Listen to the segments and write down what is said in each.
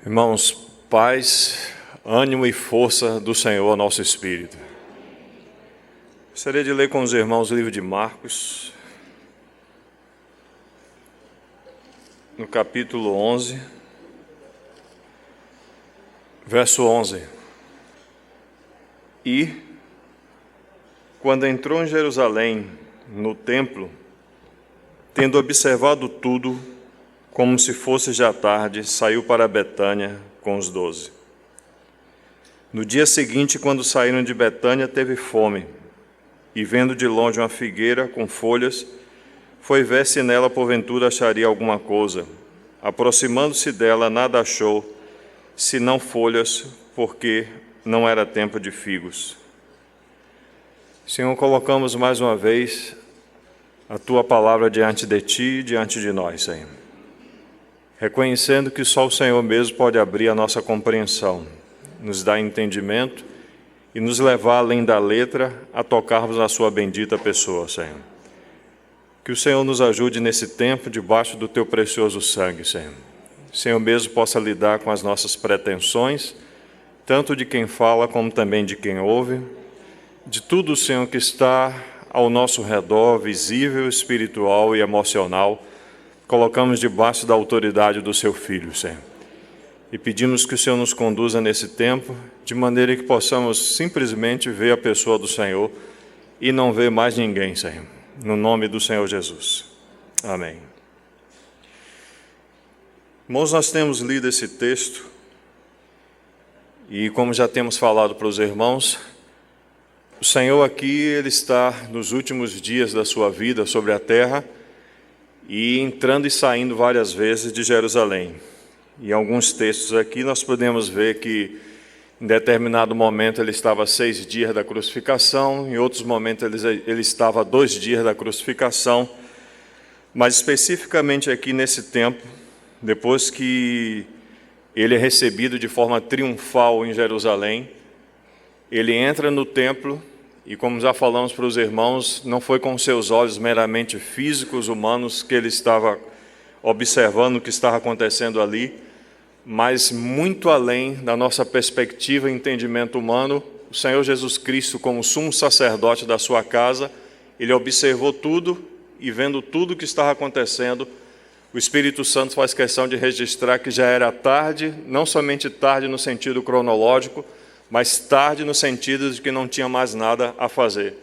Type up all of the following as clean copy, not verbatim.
Irmãos, paz, ânimo e força do Senhor ao nosso espírito. Gostaria de ler com os irmãos o livro de Marcos, no capítulo 11, verso 11. E, quando entrou em Jerusalém, no templo, tendo observado tudo, como se fosse já tarde, saiu para Betânia com os 12. No dia seguinte, quando saíram de Betânia, teve fome, e vendo de longe uma figueira com folhas, foi ver se nela porventura acharia alguma coisa. Aproximando-se dela, nada achou, senão folhas, porque não era tempo de figos. Senhor, colocamos mais uma vez a Tua palavra diante de Ti e diante de nós, Senhor. Reconhecendo que só o Senhor mesmo pode abrir a nossa compreensão, nos dar entendimento e nos levar além da letra a tocarmos na Sua bendita pessoa, Senhor. Que o Senhor nos ajude nesse tempo debaixo do Teu precioso sangue, Senhor. O Senhor mesmo possa lidar com as nossas pretensões, tanto de quem fala como também de quem ouve, de tudo, Senhor, que está ao nosso redor, visível, espiritual e emocional, colocamos debaixo da autoridade do Seu Filho, Senhor. E pedimos que o Senhor nos conduza nesse tempo, de maneira que possamos simplesmente ver a pessoa do Senhor e não ver mais ninguém, Senhor. No nome do Senhor Jesus. Amém. Irmãos, nós temos lido esse texto e, como já temos falado para os irmãos, o Senhor aqui, Ele está nos últimos dias da sua vida sobre a terra e entrando e saindo várias vezes de Jerusalém. Em alguns textos aqui nós podemos ver que em determinado momento ele estava a 6 dias da crucificação, em outros momentos ele estava a 2 dias da crucificação, mas especificamente aqui nesse tempo, depois que ele é recebido de forma triunfal em Jerusalém, ele entra no templo e, como já falamos para os irmãos, não foi com seus olhos meramente físicos, humanos, que ele estava observando o que estava acontecendo ali, mas muito além da nossa perspectiva e entendimento humano, o Senhor Jesus Cristo, como sumo sacerdote da sua casa, ele observou tudo e, vendo tudo o que estava acontecendo, o Espírito Santo faz questão de registrar que já era tarde, não somente tarde no sentido cronológico, mas tarde no sentido de que não tinha mais nada a fazer.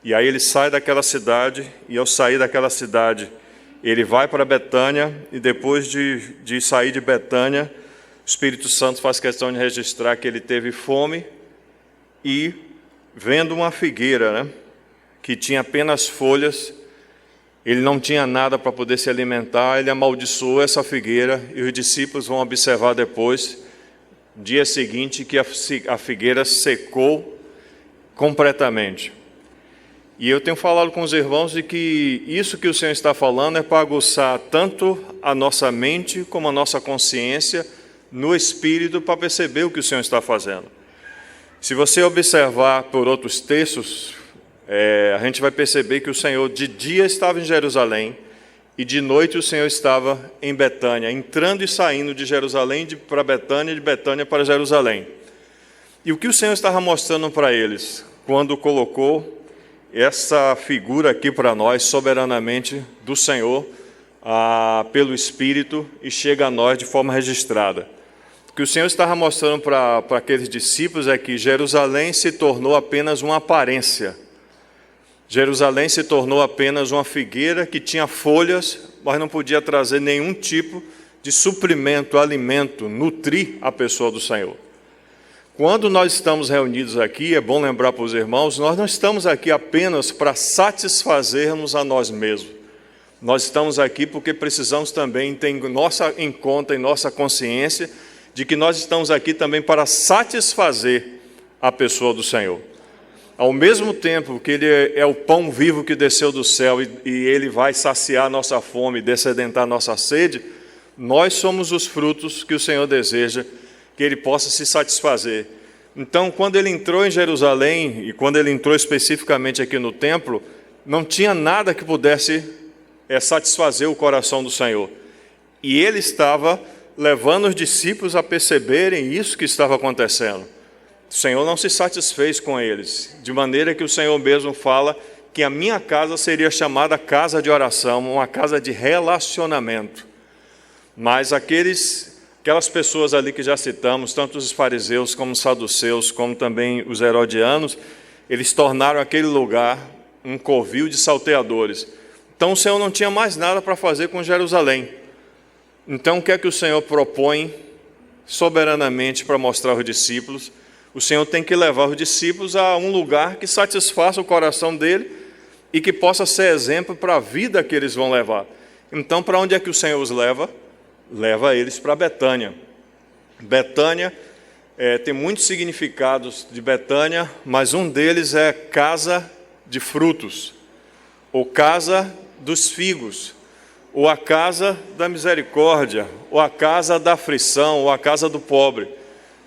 E aí ele sai daquela cidade, e ao sair daquela cidade, ele vai para Betânia, e depois de sair de Betânia, o Espírito Santo faz questão de registrar que ele teve fome, e vendo uma figueira, que tinha apenas folhas, ele não tinha nada para poder se alimentar, ele amaldiçoou essa figueira, e os discípulos vão observar depois, dia seguinte, que a figueira secou completamente. E eu tenho falado com os irmãos de que isso que o Senhor está falando é para aguçar tanto a nossa mente como a nossa consciência no Espírito para perceber o que o Senhor está fazendo. Se você observar por outros textos, a gente vai perceber que o Senhor de dia estava em Jerusalém, e de noite o Senhor estava em Betânia, entrando e saindo de Jerusalém para Betânia, de Betânia para Jerusalém. E o que o Senhor estava mostrando para eles, quando colocou essa figura aqui para nós, soberanamente do Senhor, pelo Espírito, e chega a nós de forma registrada. O que o Senhor estava mostrando para aqueles discípulos é que Jerusalém se tornou apenas uma aparência. Jerusalém se tornou apenas uma figueira que tinha folhas, mas não podia trazer nenhum tipo de suprimento, alimento, nutrir a pessoa do Senhor. Quando nós estamos reunidos aqui, é bom lembrar para os irmãos, nós não estamos aqui apenas para satisfazermos a nós mesmos. Nós estamos aqui porque precisamos também ter em conta, em nossa consciência, de que nós estamos aqui também para satisfazer a pessoa do Senhor. Ao mesmo tempo que Ele é o pão vivo que desceu do céu e Ele vai saciar nossa fome, descedentar nossa sede, nós somos os frutos que o Senhor deseja que Ele possa se satisfazer. Então, quando Ele entrou em Jerusalém, e quando Ele entrou especificamente aqui no templo, não tinha nada que pudesse satisfazer o coração do Senhor. E Ele estava levando os discípulos a perceberem isso que estava acontecendo. O Senhor não se satisfez com eles, de maneira que o Senhor mesmo fala que a minha casa seria chamada casa de oração, uma casa de relacionamento. Mas aquelas pessoas ali que já citamos, tanto os fariseus como os saduceus, como também os herodianos, eles tornaram aquele lugar um covil de salteadores. Então o Senhor não tinha mais nada para fazer com Jerusalém. Então o que é que o Senhor propõe soberanamente para mostrar aos discípulos? O Senhor tem que levar os discípulos a um lugar que satisfaça o coração dele e que possa ser exemplo para a vida que eles vão levar. Então, para onde é que o Senhor os leva? Leva eles para Betânia. Betânia tem muitos significados de Betânia, mas um deles é casa de frutos, ou casa dos figos, ou a casa da misericórdia, ou a casa da aflição, ou a casa do pobre.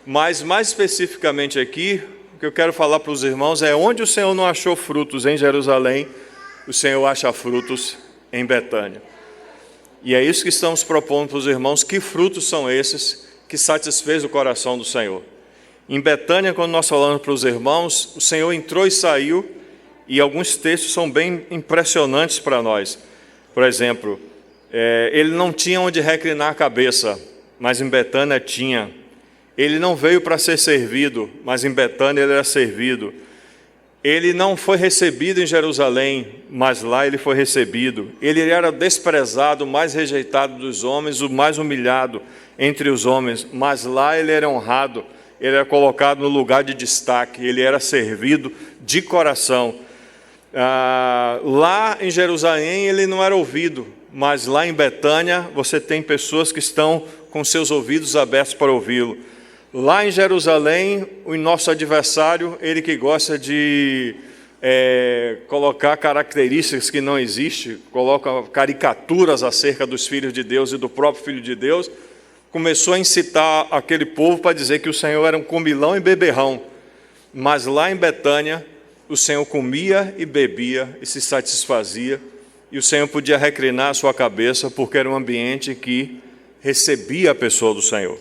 Mas, mais especificamente aqui, o que eu quero falar para os irmãos é onde o Senhor não achou frutos em Jerusalém, o Senhor acha frutos em Betânia. E é isso que estamos propondo para os irmãos, que frutos são esses que satisfez o coração do Senhor. Em Betânia, quando nós falamos para os irmãos, o Senhor entrou e saiu, e alguns textos são bem impressionantes para nós. Por exemplo, ele não tinha onde reclinar a cabeça, mas em Betânia tinha. Ele não veio para ser servido, mas em Betânia ele era servido. Ele não foi recebido em Jerusalém, mas lá ele foi recebido. Ele era desprezado, o mais rejeitado dos homens, o mais humilhado entre os homens, mas lá ele era honrado, ele era colocado no lugar de destaque, ele era servido de coração. Lá em Jerusalém ele não era ouvido, mas lá em Betânia você tem pessoas que estão com seus ouvidos abertos para ouvi-lo. Lá em Jerusalém, o nosso adversário, ele que gosta de colocar características que não existem, coloca caricaturas acerca dos filhos de Deus e do próprio Filho de Deus, começou a incitar aquele povo para dizer que o Senhor era um comilão e beberrão. Mas lá em Betânia, o Senhor comia e bebia e se satisfazia, e o Senhor podia reclinar a sua cabeça, porque era um ambiente que recebia a pessoa do Senhor.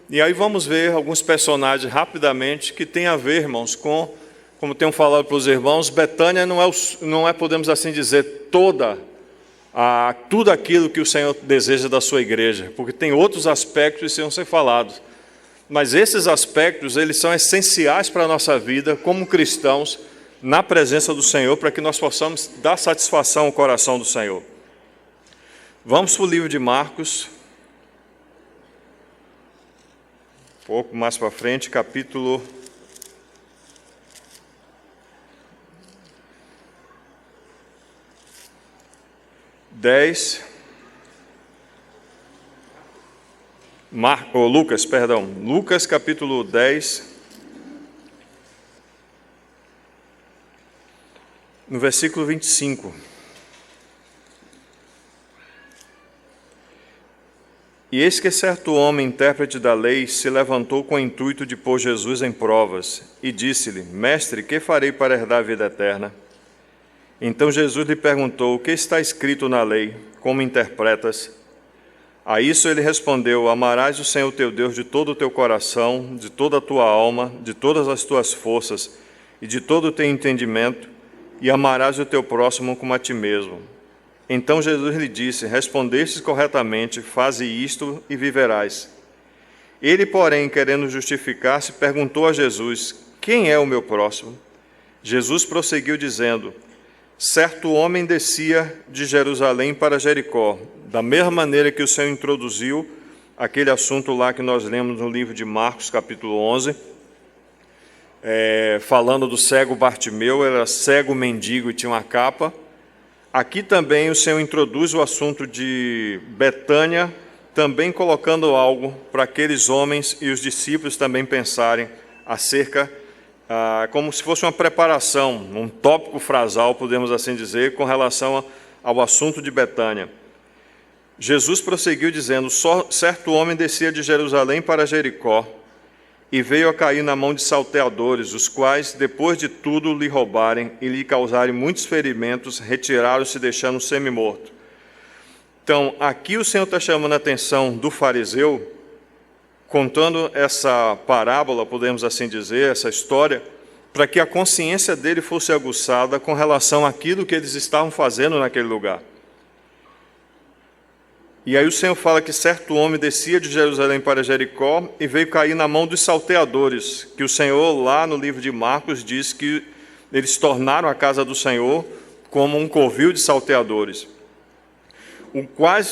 E aí vamos ver alguns personagens rapidamente que tem a ver, irmãos, como tenho falado para os irmãos, Betânia não é, podemos assim dizer, tudo aquilo que o Senhor deseja da sua igreja, porque tem outros aspectos que precisam ser falados. Mas esses aspectos, eles são essenciais para a nossa vida como cristãos, na presença do Senhor, para que nós possamos dar satisfação ao coração do Senhor. Vamos para o livro de Marcos, um pouco mais para frente, capítulo 10. Lucas capítulo 10, no versículo 25. E eis que certo homem, intérprete da lei, se levantou com o intuito de pôr Jesus em provas, e disse-lhe: Mestre, que farei para herdar a vida eterna? Então Jesus lhe perguntou: o que está escrito na lei? Como interpretas? A isso ele respondeu: amarás o Senhor teu Deus de todo o teu coração, de toda a tua alma, de todas as tuas forças e de todo o teu entendimento, e amarás o teu próximo como a ti mesmo. Então Jesus lhe disse: respondestes corretamente, faze isto e viverás. Ele, porém, querendo justificar-se, perguntou a Jesus: quem é o meu próximo? Jesus prosseguiu dizendo: certo homem descia de Jerusalém para Jericó, da mesma maneira que o Senhor introduziu aquele assunto lá que nós lemos no livro de Marcos, capítulo 11, falando do cego Bartimeu, era cego mendigo e tinha uma capa. Aqui também o Senhor introduz o assunto de Betânia, também colocando algo para aqueles homens e os discípulos também pensarem acerca, como se fosse uma preparação, um tópico frasal, podemos assim dizer, com relação ao assunto de Betânia. Jesus prosseguiu dizendo: certo homem descia de Jerusalém para Jericó, e veio a cair na mão de salteadores, os quais, depois de tudo lhe roubarem e lhe causarem muitos ferimentos, retiraram-se deixando-o semi-morto. Então, aqui o Senhor está chamando a atenção do fariseu, contando essa parábola, podemos assim dizer, essa história, para que a consciência dele fosse aguçada com relação àquilo que eles estavam fazendo naquele lugar. E aí o Senhor fala que certo homem descia de Jerusalém para Jericó e veio cair na mão dos salteadores, que o Senhor, lá no livro de Marcos, diz que eles tornaram a casa do Senhor como um covil de salteadores,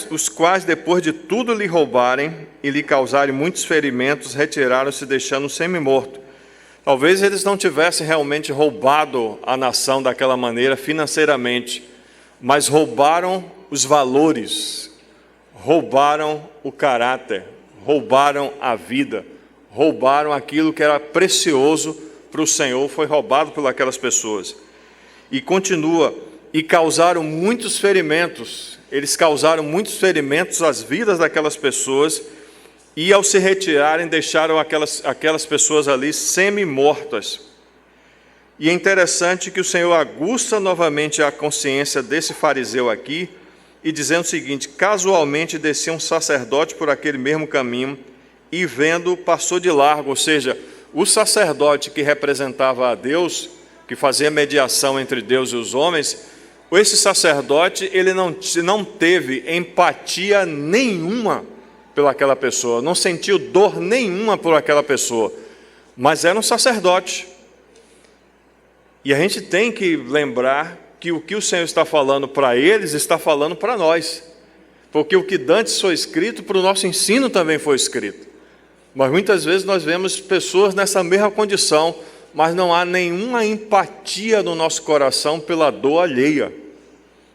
os quais, depois de tudo lhe roubarem e lhe causarem muitos ferimentos, retiraram-se, deixando-o semi-morto. Talvez eles não tivessem realmente roubado a nação daquela maneira financeiramente, mas roubaram os valores, roubaram o caráter, roubaram a vida, roubaram aquilo que era precioso para o Senhor, foi roubado por aquelas pessoas. E continua, e causaram muitos ferimentos. Eles causaram muitos ferimentos às vidas daquelas pessoas, e ao se retirarem, deixaram aquelas pessoas ali semi-mortas. E é interessante que o Senhor aguça novamente a consciência desse fariseu aqui, e dizendo o seguinte: casualmente descia um sacerdote por aquele mesmo caminho, e vendo, passou de largo. Ou seja, o sacerdote que representava a Deus, que fazia mediação entre Deus e os homens, esse sacerdote, ele não teve empatia nenhuma pelaquela pessoa, não sentiu dor nenhuma por aquela pessoa, mas era um sacerdote. E a gente tem que lembrar que o que o Senhor está falando para eles, está falando para nós, porque o que dantes foi escrito, para o nosso ensino também foi escrito. Mas muitas vezes nós vemos pessoas nessa mesma condição, mas não há nenhuma empatia no nosso coração pela dor alheia.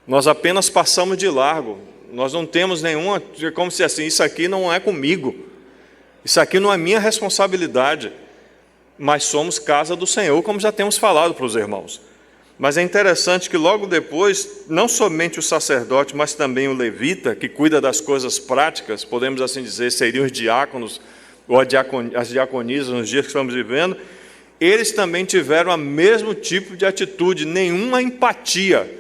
Nós apenas passamos de largo, nós não temos nenhuma, como se assim, isso aqui não é comigo, isso aqui não é minha responsabilidade, mas somos casa do Senhor, como já temos falado para os irmãos. Mas é interessante que logo depois, não somente o sacerdote, mas também o levita, que cuida das coisas práticas, podemos assim dizer, seriam os diáconos, ou as diaconisas nos dias que estamos vivendo, eles também tiveram o mesmo tipo de atitude, nenhuma empatia.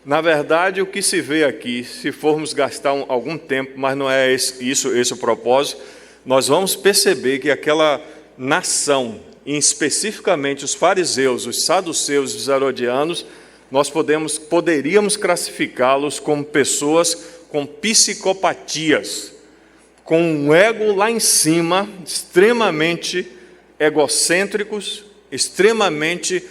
Na verdade, o que se vê aqui, se formos gastar algum tempo, mas não é esse o propósito, nós vamos perceber que aquela nação, e especificamente os fariseus, os saduceus e os herodianos, nós poderíamos classificá-los como pessoas com psicopatias, com um ego lá em cima, extremamente egocêntricos, extremamente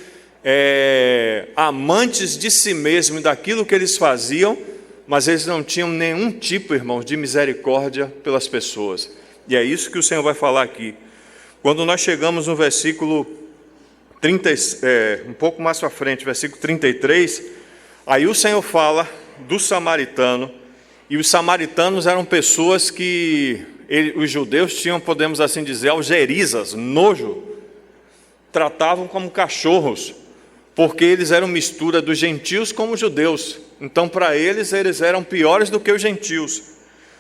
amantes de si mesmo e daquilo que eles faziam, mas eles não tinham nenhum tipo, irmãos, de misericórdia pelas pessoas. E é isso que o Senhor vai falar aqui. Quando nós chegamos no versículo 30, um pouco mais para frente, versículo 33, aí o Senhor fala do samaritano, e os samaritanos eram pessoas que os judeus tinham, podemos assim dizer, algerizas, nojo, tratavam como cachorros, porque eles eram mistura dos gentios com os judeus. Então, para eles eram piores do que os gentios.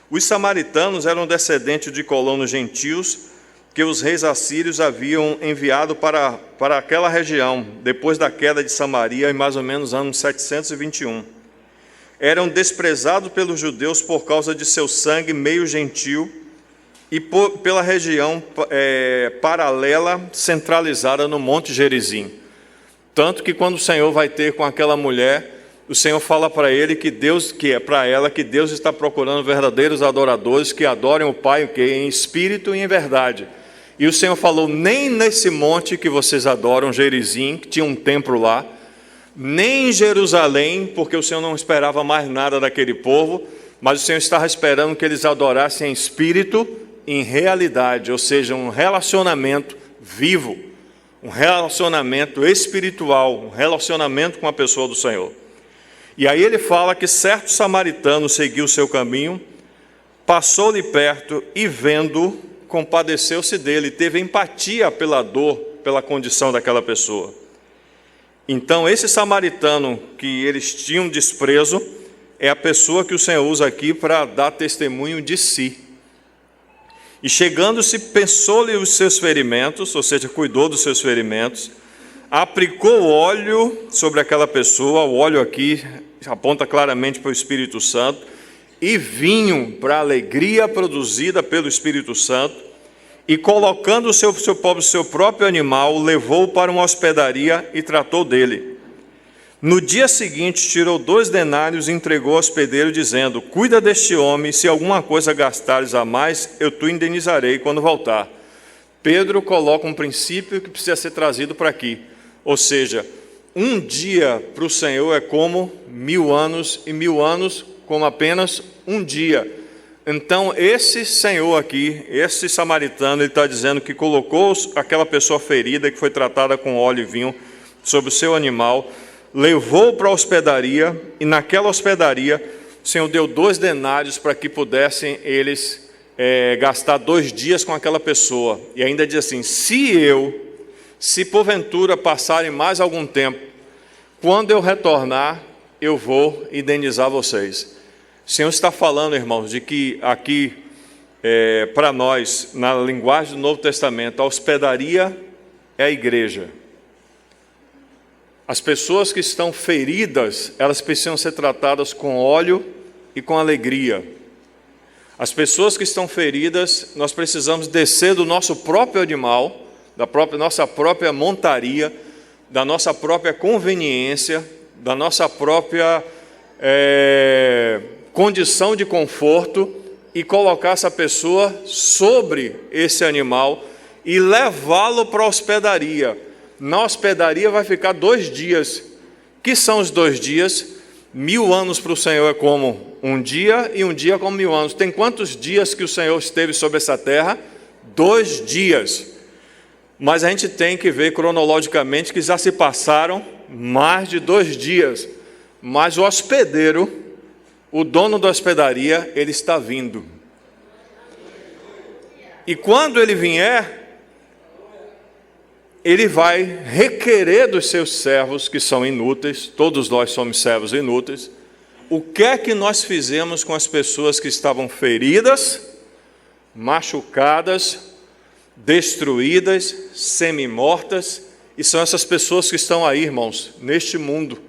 Os samaritanos eram descendentes de colonos gentios que os reis assírios haviam enviado para aquela região, depois da queda de Samaria, em mais ou menos anos 721. Eram desprezados pelos judeus por causa de seu sangue meio gentil e pela região paralela, centralizada no Monte Gerizim. Tanto que quando o Senhor vai ter com aquela mulher, o Senhor fala para ele que Deus está procurando verdadeiros adoradores que adorem o Pai em espírito e em verdade. E o Senhor falou: nem nesse monte que vocês adoram, Gerizim, que tinha um templo lá, nem em Jerusalém, porque o Senhor não esperava mais nada daquele povo, mas o Senhor estava esperando que eles adorassem em espírito e em realidade, ou seja, um relacionamento vivo, um relacionamento espiritual, um relacionamento com a pessoa do Senhor. E aí ele fala que certo samaritano seguiu o seu caminho, passou-lhe perto e vendo, compadeceu-se dele, teve empatia pela dor, pela condição daquela pessoa. Então esse samaritano que eles tinham desprezo, é a pessoa que o Senhor usa aqui para dar testemunho de si. E chegando-se, pensou-lhe os seus ferimentos, ou seja, cuidou dos seus ferimentos, aplicou óleo sobre aquela pessoa. O óleo aqui aponta claramente para o Espírito Santo, e vinho para a alegria produzida pelo Espírito Santo, e colocando o seu próprio animal, o levou para uma hospedaria e tratou dele. No dia seguinte, tirou 2 denários e entregou ao hospedeiro, dizendo: cuida deste homem, se alguma coisa gastares a mais, eu te indenizarei quando voltar. Pedro coloca um princípio que precisa ser trazido para aqui. Ou seja, um dia para o Senhor é como 1000 anos, e 1000 anos como apenas um dia. Então, esse Senhor aqui, esse samaritano, ele está dizendo que colocou aquela pessoa ferida, que foi tratada com óleo e vinho, sobre o seu animal, levou para a hospedaria, e naquela hospedaria, o Senhor deu 2 denários para que pudessem eles gastar 2 dias com aquela pessoa. E ainda diz assim: se porventura passarem mais algum tempo, quando eu retornar, eu vou indenizar vocês. O Senhor está falando, irmãos, de que aqui, para nós, na linguagem do Novo Testamento, a hospedaria é a igreja. As pessoas que estão feridas, elas precisam ser tratadas com óleo e com alegria. As pessoas que estão feridas, nós precisamos descer do nosso próprio animal, nossa própria montaria, da nossa própria conveniência, da nossa própria condição de conforto, e colocar essa pessoa sobre esse animal e levá-lo para a hospedaria. Na hospedaria vai ficar 2 dias. Que são os 2 dias? 1000 anos para o Senhor é como um dia, e um dia como 1000 anos. Tem quantos dias que o Senhor esteve sobre essa terra? 2 dias. Mas a gente tem que ver cronologicamente que já se passaram mais de 2 dias. Mas o hospedeiro, o dono da hospedaria, ele está vindo. E quando ele vier, ele vai requerer dos seus servos, que são inúteis, todos nós somos servos inúteis, o que é que nós fizemos com as pessoas que estavam feridas, machucadas, destruídas, semi-mortas, e são essas pessoas que estão aí, irmãos, neste mundo,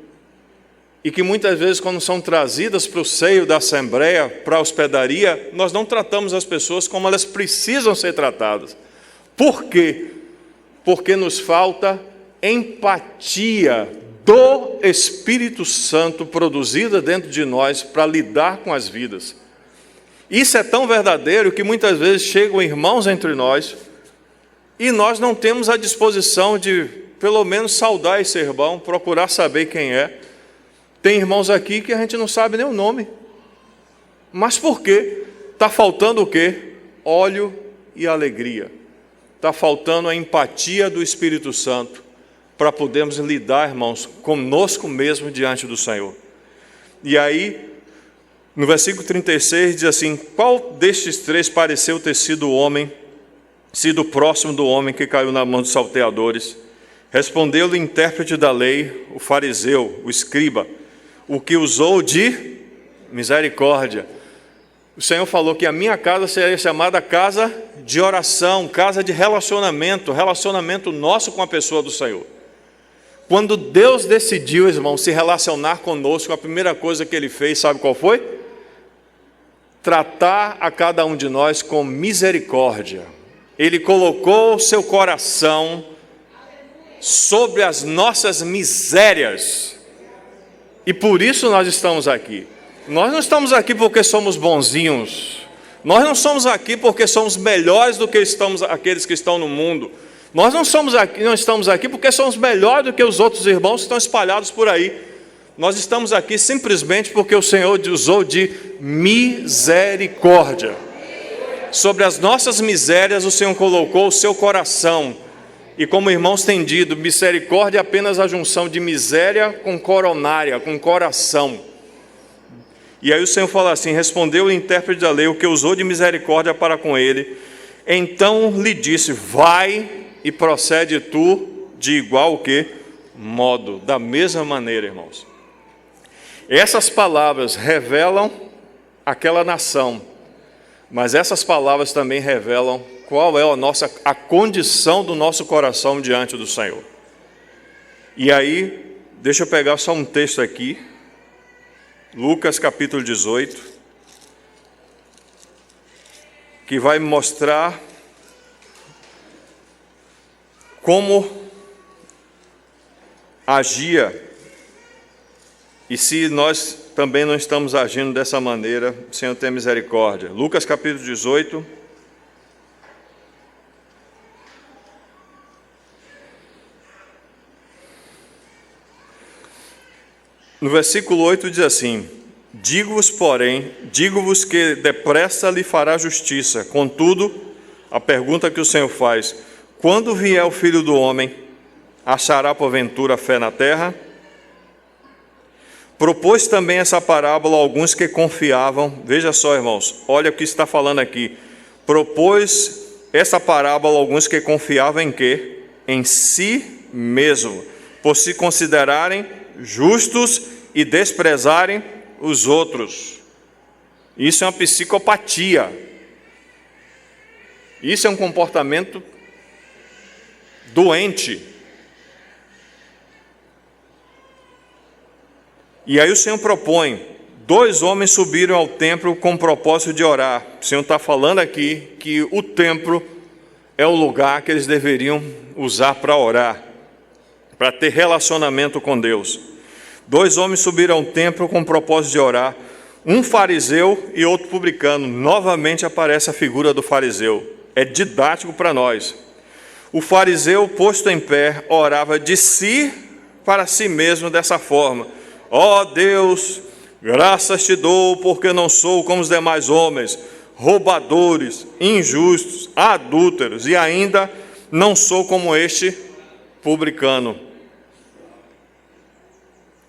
e que muitas vezes, quando são trazidas para o seio da assembleia, para a hospedaria, nós não tratamos as pessoas como elas precisam ser tratadas. Por quê? Porque nos falta empatia do Espírito Santo produzida dentro de nós para lidar com as vidas. Isso é tão verdadeiro que muitas vezes chegam irmãos entre nós e nós não temos a disposição de, pelo menos, saudar esse irmão, procurar saber quem é. Tem irmãos aqui que a gente não sabe nem o nome. Mas por quê? Está faltando o quê? Óleo e alegria. Está faltando a empatia do Espírito Santo para podermos lidar, irmãos, conosco mesmo diante do Senhor. E aí, no versículo 36 diz assim: qual destes 3 pareceu ter sido próximo do homem que caiu na mão dos salteadores? Respondeu-lhe o intérprete da lei, o fariseu, o escriba, o que usou de misericórdia. O Senhor falou que a minha casa seria chamada casa de oração, casa de relacionamento, relacionamento nosso com a pessoa do Senhor. Quando Deus decidiu, irmão, se relacionar conosco, a primeira coisa que Ele fez, sabe qual foi? Tratar a cada um de nós com misericórdia. Ele colocou o seu coração sobre as nossas misérias. E por isso nós estamos aqui. Nós não estamos aqui porque somos bonzinhos. Nós não somos aqui porque somos melhores do que aqueles que estão no mundo. Nós não estamos aqui porque somos melhores do que os outros irmãos que estão espalhados por aí. Nós estamos aqui simplesmente porque o Senhor usou de misericórdia. Sobre as nossas misérias o Senhor colocou o seu coração. E como irmãos têm dito, misericórdia é apenas a junção de miséria com coronária, com coração. E aí o Senhor fala assim: respondeu o intérprete da lei, o que usou de misericórdia para com ele. Então lhe disse: vai e procede tu de igual o quê? Modo, da mesma maneira, irmãos. Essas palavras revelam aquela nação, mas essas palavras também revelam qual é a condição do nosso coração diante do Senhor. E aí, deixa eu pegar só um texto aqui, Lucas capítulo 18, que vai mostrar como agia, e se nós também não estamos agindo dessa maneira, o Senhor tem misericórdia. Lucas capítulo 18. No versículo 8 diz assim: digo-vos, porém, digo-vos que depressa lhe fará justiça. Contudo, a pergunta que o Senhor faz: quando vier o Filho do Homem, achará porventura fé na terra? Propôs também essa parábola a alguns que confiavam. Veja só, irmãos, olha o que está falando aqui. Propôs essa parábola a alguns que confiavam em quê? Em si mesmo, por se considerarem justos e desprezarem os outros. Isso é uma psicopatia. Isso é um comportamento doente. E aí o Senhor propõe: 2 homens subiram ao templo com o propósito de orar. O Senhor está falando aqui que o templo é o lugar que eles deveriam usar para orar, para ter relacionamento com Deus. 2 homens subiram ao templo com o propósito de orar, um fariseu e outro publicano. Novamente aparece a figura do fariseu. É didático para nós. O fariseu, posto em pé, orava de si para si mesmo dessa forma: ó Deus, graças te dou, porque não sou como os demais homens, roubadores, injustos, adúlteros, e ainda não sou como este publicano.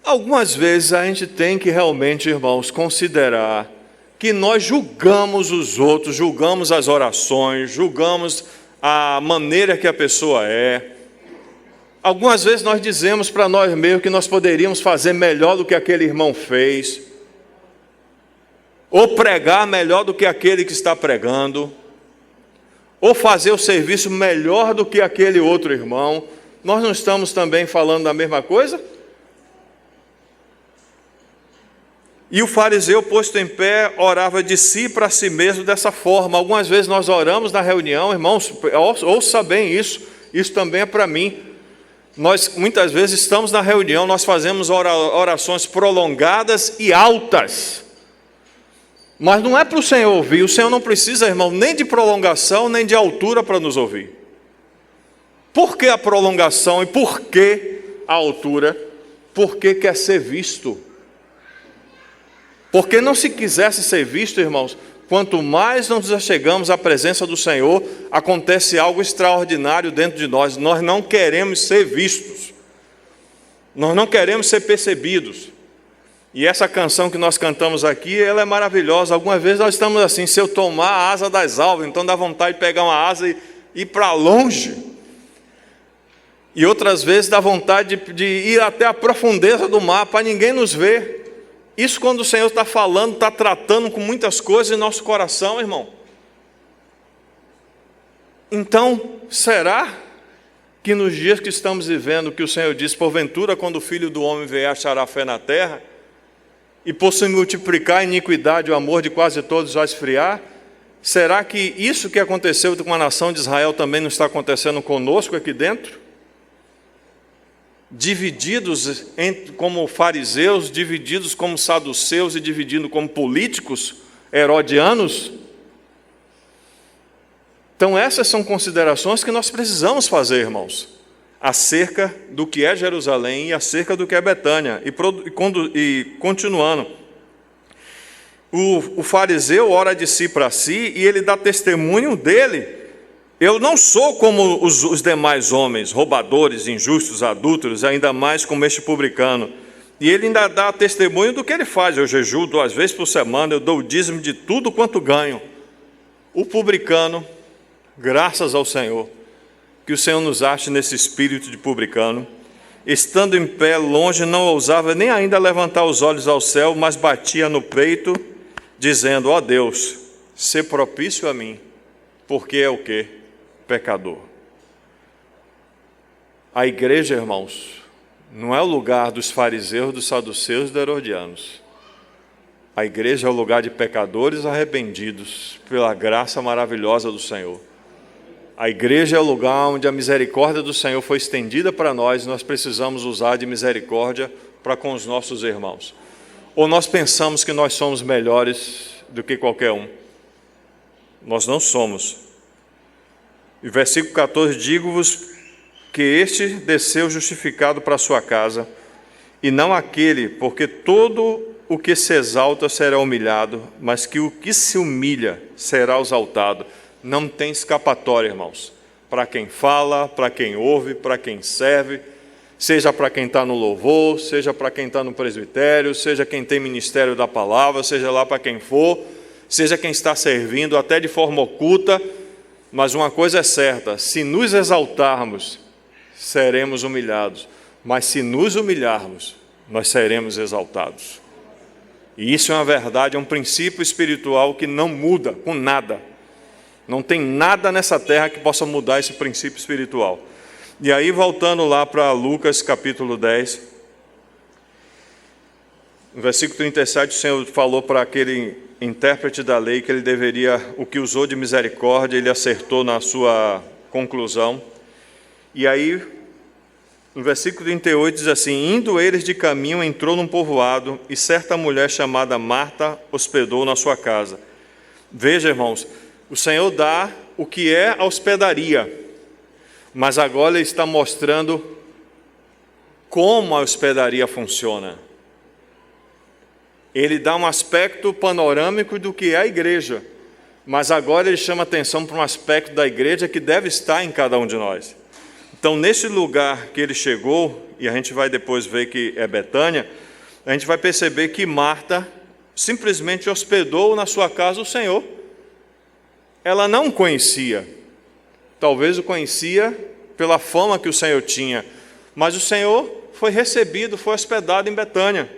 Algumas vezes a gente tem que realmente, irmãos, considerar que nós julgamos os outros, julgamos as orações, julgamos a maneira que a pessoa é. Algumas vezes nós dizemos para nós mesmos que nós poderíamos fazer melhor do que aquele irmão fez, ou pregar melhor do que aquele que está pregando, ou fazer o serviço melhor do que aquele outro irmão. Nós não estamos também falando da mesma coisa? E o fariseu, posto em pé, orava de si para si mesmo dessa forma. Algumas vezes nós oramos na reunião, irmãos, ouça bem isso também é para mim. Nós muitas vezes estamos na reunião, nós fazemos orações prolongadas e altas, mas não é para o Senhor ouvir. O Senhor não precisa, irmão, nem de prolongação, nem de altura para nos ouvir. Por que a prolongação e por que a altura? Porque quer ser visto. Porque não se quisesse ser visto, irmãos, quanto mais nos achegamos à presença do Senhor, acontece algo extraordinário dentro de nós. Nós não queremos ser vistos, nós não queremos ser percebidos. E essa canção que nós cantamos aqui, ela é maravilhosa. Algumas vezes nós estamos assim: se eu tomar a asa das alvas, então dá vontade de pegar uma asa e ir para longe. E outras vezes dá vontade de ir até a profundeza do mar, para ninguém nos ver. Isso quando o Senhor está falando, está tratando com muitas coisas em nosso coração, irmão. Então, será que nos dias que estamos vivendo, que o Senhor diz: porventura, quando o Filho do Homem vier, achará fé na terra? E por se multiplicar a iniquidade, o amor de quase todos vai esfriar? Será que isso que aconteceu com a nação de Israel também não está acontecendo conosco aqui dentro? Divididos como fariseus, divididos como saduceus e divididos como políticos herodianos? Então essas são considerações que nós precisamos fazer, irmãos, acerca do que é Jerusalém e acerca do que é Betânia. E continuando, o fariseu ora de si para si e ele dá testemunho dele: eu não sou como os demais homens, roubadores, injustos, adúlteros, ainda mais como este publicano. E ele ainda dá testemunho do que ele faz: eu jejuo 2 vezes por semana, eu dou o dízimo de tudo quanto ganho. O publicano, graças ao Senhor, que o Senhor nos ache nesse espírito de publicano, estando em pé longe, não ousava nem ainda levantar os olhos ao céu, mas batia no peito, dizendo: ó Deus, sê propício a mim, porque é o quê? Pecador. A igreja, irmãos, não é o lugar dos fariseus, dos saduceus e dos herodianos. A igreja é o lugar de pecadores arrependidos pela graça maravilhosa do Senhor. A igreja é o lugar onde a misericórdia do Senhor foi estendida para nós, e nós precisamos usar de misericórdia para com os nossos irmãos. Ou nós pensamos que nós somos melhores do que qualquer um. Nós não somos. E versículo 14, digo-vos que este desceu justificado para a sua casa, e não aquele, porque todo o que se exalta será humilhado, mas que o que se humilha será exaltado. Não tem escapatória, irmãos. Para quem fala, para quem ouve, para quem serve, seja para quem está no louvor, seja para quem está no presbitério, seja quem tem ministério da palavra, seja lá para quem for, seja quem está servindo até de forma oculta, mas uma coisa é certa: se nos exaltarmos, seremos humilhados, mas se nos humilharmos, nós seremos exaltados. E isso é uma verdade, é um princípio espiritual que não muda com nada. Não tem nada nessa terra que possa mudar esse princípio espiritual. E aí, voltando lá para Lucas capítulo 10, no versículo 37, o Senhor falou para aquele intérprete da lei que ele deveria, o que usou de misericórdia, ele acertou na sua conclusão. E aí, no versículo 38 diz assim: indo eles de caminho, entrou num povoado, e certa mulher chamada Marta hospedou na sua casa. Veja, irmãos, o Senhor dá o que é a hospedaria, mas agora Ele está mostrando como a hospedaria funciona. Ele dá um aspecto panorâmico do que é a igreja, mas agora Ele chama atenção para um aspecto da igreja que deve estar em cada um de nós. Então, nesse lugar que ele chegou, e a gente vai depois ver que é Betânia, a gente vai perceber que Marta simplesmente hospedou na sua casa o Senhor. Ela não o conhecia, talvez o conhecia pela fama que o Senhor tinha, mas o Senhor foi recebido, foi hospedado em Betânia.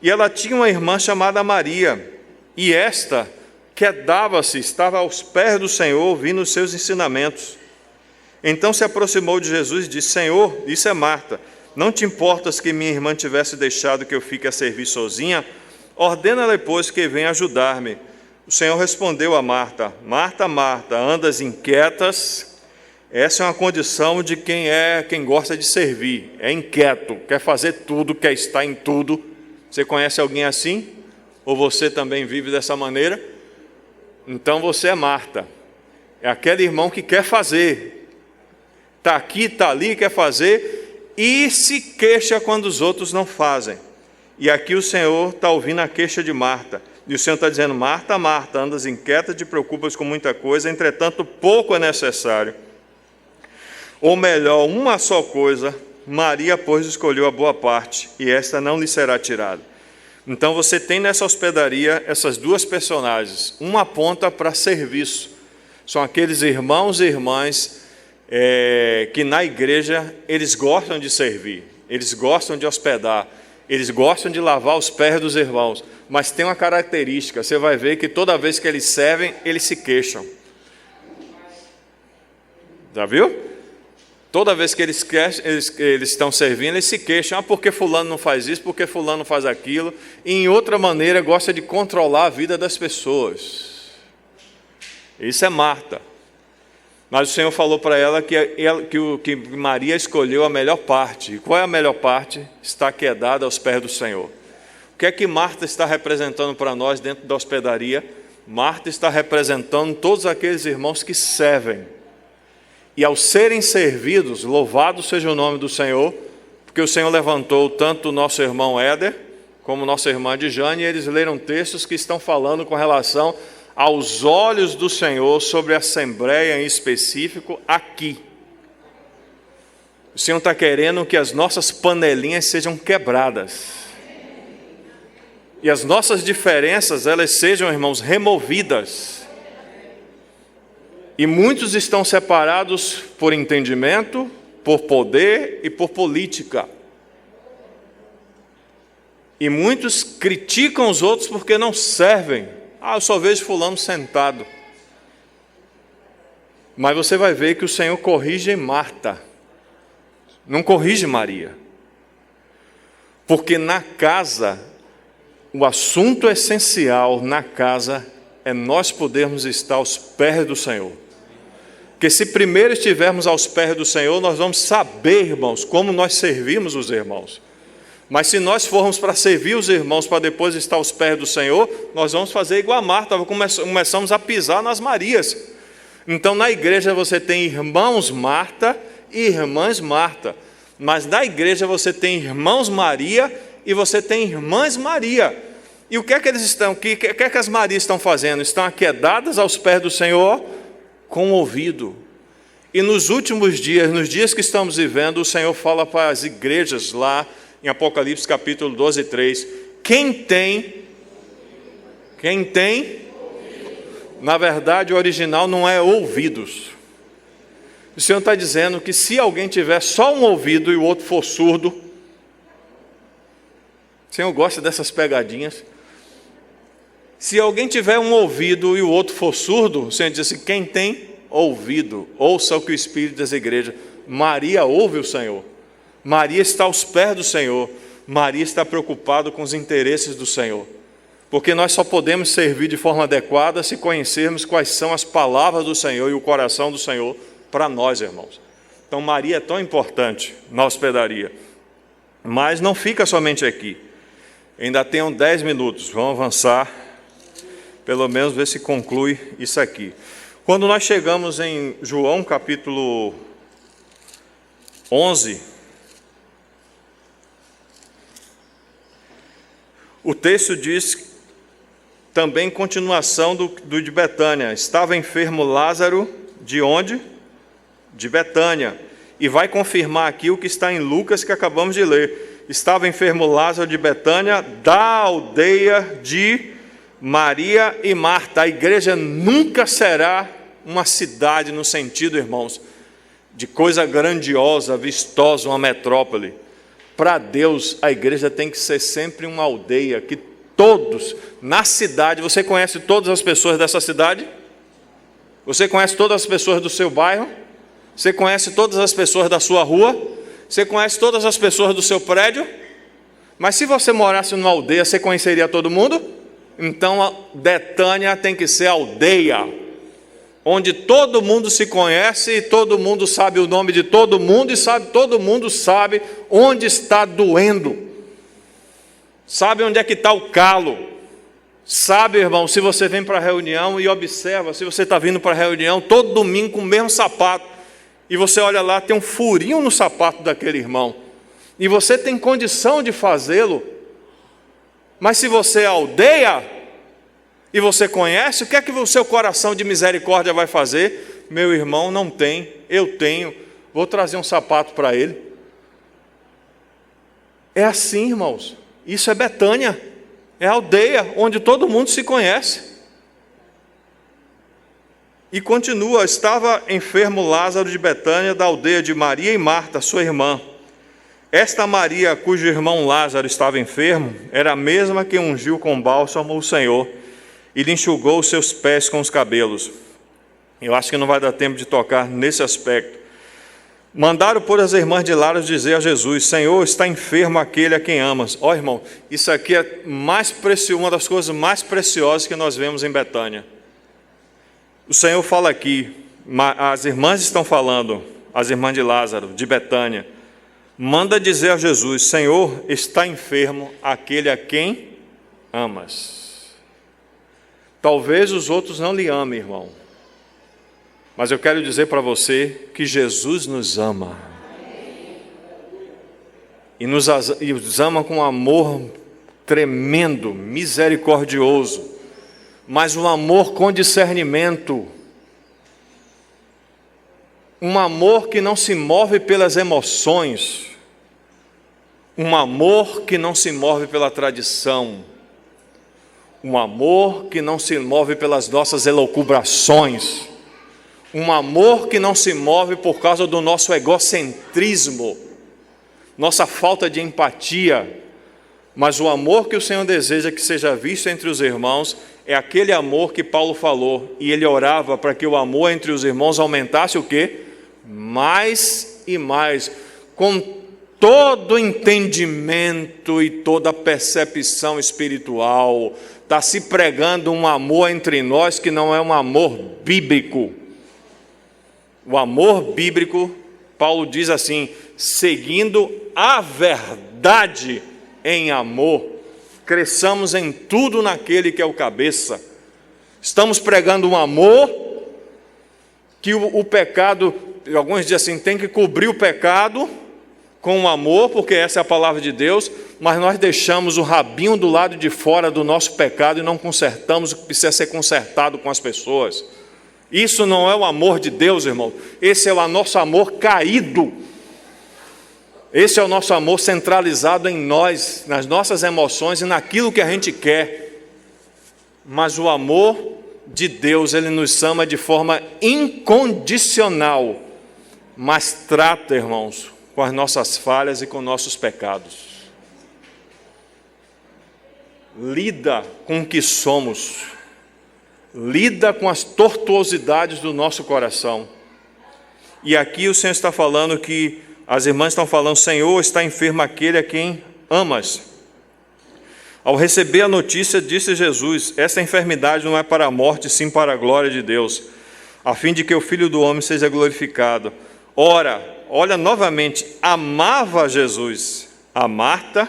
E ela tinha uma irmã chamada Maria, e esta quedava-se, estava aos pés do Senhor, ouvindo os seus ensinamentos. Então se aproximou de Jesus e disse: Senhor, isso é Marta, não te importas que minha irmã tivesse deixado que eu fique a servir sozinha? Ordena-lhe, pois, que venha ajudar-me. O Senhor respondeu a Marta: Marta, Marta, andas inquietas. Essa é uma condição de quem gosta de servir, é inquieto, quer fazer tudo, quer estar em tudo. Você conhece alguém assim? Ou você também vive dessa maneira? Então você é Marta, é aquele irmão que quer fazer, está aqui, está ali, quer fazer, e se queixa quando os outros não fazem. E aqui o Senhor está ouvindo a queixa de Marta, e o Senhor está dizendo: Marta, Marta, andas inquieta, te preocupas com muita coisa, entretanto pouco é necessário. Ou melhor, uma só coisa. Maria, pois, escolheu a boa parte, e esta não lhe será tirada. Então você tem nessa hospedaria essas duas personagens. Uma aponta para serviço, são aqueles irmãos e irmãs que na igreja eles gostam de servir, eles gostam de hospedar, eles gostam de lavar os pés dos irmãos, mas tem uma característica: você vai ver que toda vez que eles servem, eles se queixam. Já viu? Toda vez que eles estão servindo, eles se queixam: porque fulano não faz isso, porque fulano não faz aquilo, e em outra maneira gosta de controlar a vida das pessoas. Isso é Marta. Mas o Senhor falou para ela que Maria escolheu a melhor parte. E qual é a melhor parte? Está quedada aos pés do Senhor. O que é que Marta está representando para nós dentro da hospedaria? Marta está representando todos aqueles irmãos que servem. E ao serem servidos, louvado seja o nome do Senhor, porque o Senhor levantou tanto o nosso irmão Éder, como nossa irmã Dijane, e eles leram textos que estão falando com relação aos olhos do Senhor sobre a Assembleia em específico aqui. O Senhor está querendo que as nossas panelinhas sejam quebradas. E as nossas diferenças, elas sejam, irmãos, removidas. E muitos estão separados por entendimento, por poder e por política. E muitos criticam os outros porque não servem. Eu só vejo fulano sentado. Mas você vai ver que o Senhor corrige Marta, não corrige Maria. Porque na casa, o assunto essencial na casa é nós podermos estar aos pés do Senhor. Porque se primeiro estivermos aos pés do Senhor, nós vamos saber, irmãos, como nós servimos os irmãos. Mas se nós formos para servir os irmãos, para depois estar aos pés do Senhor, nós vamos fazer igual a Marta, começamos a pisar nas Marias. Então na igreja você tem irmãos Marta e irmãs Marta. Mas na igreja você tem irmãos Maria e você tem irmãs Maria. E o que é que eles estão, o que é que as Marias estão fazendo? Estão aquedadas aos pés do Senhor com o ouvido. E nos últimos dias, nos dias que estamos vivendo, o Senhor fala para as igrejas lá em Apocalipse capítulo 12, 3. Quem tem, na verdade o original não é ouvidos. O Senhor está dizendo que se alguém tiver só um ouvido e o outro for surdo, o Senhor gosta dessas pegadinhas. Se alguém tiver um ouvido e o outro for surdo, o Senhor diz assim: quem tem ouvido, ouça o que o Espírito diz às igrejas. Maria ouve o Senhor. Maria está aos pés do Senhor. Maria está preocupada com os interesses do Senhor. Porque nós só podemos servir de forma adequada se conhecermos quais são as palavras do Senhor e o coração do Senhor para nós, irmãos. Então Maria é tão importante na hospedaria. Mas não fica somente aqui. Ainda tenho 10 minutos. Vamos avançar. Pelo menos ver se conclui isso aqui. Quando nós chegamos em João capítulo 11, o texto diz também continuação do de Betânia. Estava enfermo Lázaro, de onde? De Betânia. E vai confirmar aqui o que está em Lucas que acabamos de ler. Estava enfermo Lázaro de Betânia, da aldeia de Maria e Marta. A igreja nunca será uma cidade no sentido, irmãos, de coisa grandiosa, vistosa, uma metrópole. Para Deus, a igreja tem que ser sempre uma aldeia, que todos, na cidade, você conhece todas as pessoas dessa cidade? Você conhece todas as pessoas do seu bairro? Você conhece todas as pessoas da sua rua? Você conhece todas as pessoas do seu prédio? Mas se você morasse numa aldeia, você conheceria todo mundo? Então a Betânia tem que ser aldeia, onde todo mundo se conhece e todo mundo sabe o nome de todo mundo e todo mundo sabe onde está doendo, sabe onde é que está o calo, sabe, irmão, se você vem para a reunião e observa, se você está vindo para a reunião todo domingo com o mesmo sapato, e você olha lá, tem um furinho no sapato daquele irmão, e você tem condição de fazê-lo, mas se você é aldeia e você conhece, o que é que o seu coração de misericórdia vai fazer? Meu irmão não tem, eu tenho, vou trazer um sapato para ele. É assim, irmãos, isso é Betânia, é aldeia onde todo mundo se conhece. E continua: estava enfermo Lázaro de Betânia, da aldeia de Maria e Marta, sua irmã. Esta Maria, cujo irmão Lázaro estava enfermo, era a mesma que ungiu com bálsamo o Senhor e lhe enxugou os seus pés com os cabelos. Eu acho que não vai dar tempo de tocar nesse aspecto. Mandaram por as irmãs de Lázaro dizer a Jesus: Senhor, está enfermo aquele a quem amas. Ó, irmão, isso aqui é uma das coisas mais preciosas que nós vemos em Betânia. O Senhor fala aqui, as irmãs estão falando, as irmãs de Lázaro, de Betânia, manda dizer a Jesus: Senhor, está enfermo aquele a quem amas. Talvez os outros não lhe amem, irmão, mas eu quero dizer para você que Jesus nos ama. E nos ama com um amor tremendo, misericordioso, mas um amor com discernimento. Um amor que não se move pelas emoções, um amor que não se move pela tradição, um amor que não se move pelas nossas elucubrações, um amor que não se move por causa do nosso egocentrismo, nossa falta de empatia, mas o amor que o Senhor deseja que seja visto entre os irmãos é aquele amor que Paulo falou, e ele orava para que o amor entre os irmãos aumentasse o quê? Mais e mais, com todo entendimento e toda percepção espiritual. Está se pregando um amor entre nós que não é um amor bíblico. O amor bíblico, Paulo diz assim, seguindo a verdade em amor, cresçamos em tudo naquele que é o cabeça. Estamos pregando um amor que o pecado, alguns dizem assim, tem que cobrir o pecado com o amor, porque essa é a palavra de Deus, mas nós deixamos o rabinho do lado de fora do nosso pecado e não consertamos o que precisa ser consertado com as pessoas. Isso não é o amor de Deus, irmão. Esse é o nosso amor caído. Esse é o nosso amor centralizado em nós, nas nossas emoções e naquilo que a gente quer. Mas o amor de Deus, Ele nos ama de forma incondicional, mas trata, irmãos, com as nossas falhas e com nossos pecados. Lida com o que somos, lida com as tortuosidades do nosso coração. E aqui o Senhor está falando que, as irmãs estão falando, Senhor, está enfermo aquele a quem amas. Ao receber a notícia, disse Jesus, essa enfermidade não é para a morte, sim para a glória de Deus, a fim de que o Filho do Homem seja glorificado. Ora, olha novamente, amava Jesus a Marta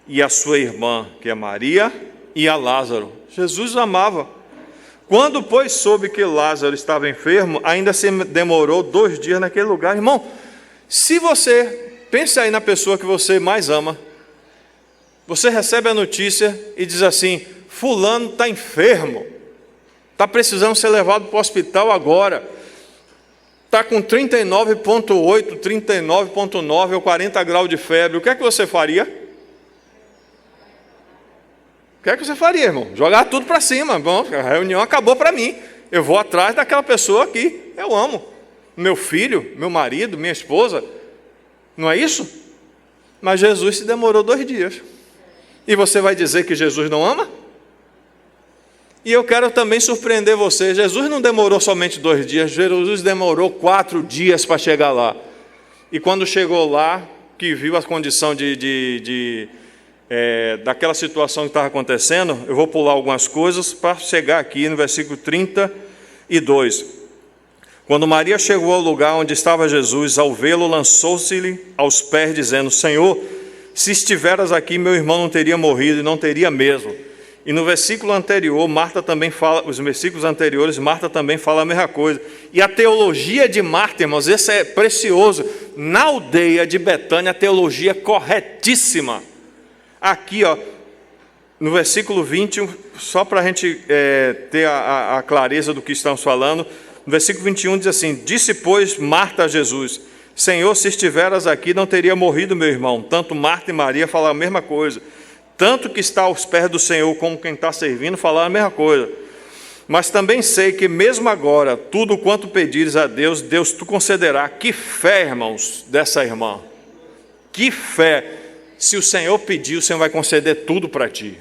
e a sua irmã, que é Maria, e a Lázaro. Jesus amava. Quando, pois, soube que Lázaro estava enfermo, ainda se demorou 2 dias naquele lugar. Irmão, se você, pense aí na pessoa que você mais ama, você recebe a notícia e diz assim, fulano está enfermo, está precisando ser levado para o hospital agora, está com 39,8, 39,9 ou 40 graus de febre, o que é que você faria? O que é que você faria, irmão? Jogar tudo para cima. Bom, a reunião acabou para mim, eu vou atrás daquela pessoa que eu amo, meu filho, meu marido, minha esposa, não é isso? Mas Jesus se demorou 2 dias, e você vai dizer que Jesus não ama? E eu quero também surpreender você, Jesus não demorou somente 2 dias, Jesus demorou 4 dias para chegar lá, e quando chegou lá, que viu a condição daquela situação que estava acontecendo, eu vou pular algumas coisas para chegar aqui no versículo 32. Quando Maria chegou ao lugar onde estava Jesus, ao vê-lo, lançou-se-lhe aos pés, dizendo, Senhor, se estiveras aqui, meu irmão não teria morrido, e não teria mesmo. E no versículo anterior, os versículos anteriores, Marta também fala a mesma coisa. E a teologia de Marta, irmãos, esse é precioso. Na aldeia de Betânia, a teologia é corretíssima. Aqui, ó, no versículo 20, só para a gente ter a clareza do que estamos falando, no versículo 21 diz assim, disse, pois, Marta a Jesus, Senhor, se estiveras aqui, não teria morrido meu irmão. Tanto Marta e Maria falaram a mesma coisa. Tanto que está aos pés do Senhor, como quem está servindo, falaram a mesma coisa. Mas também sei que mesmo agora, tudo quanto pedires a Deus, Deus te concederá. Que fé, irmãos, dessa irmã. Que fé. Se o Senhor pedir, o Senhor vai conceder tudo para ti.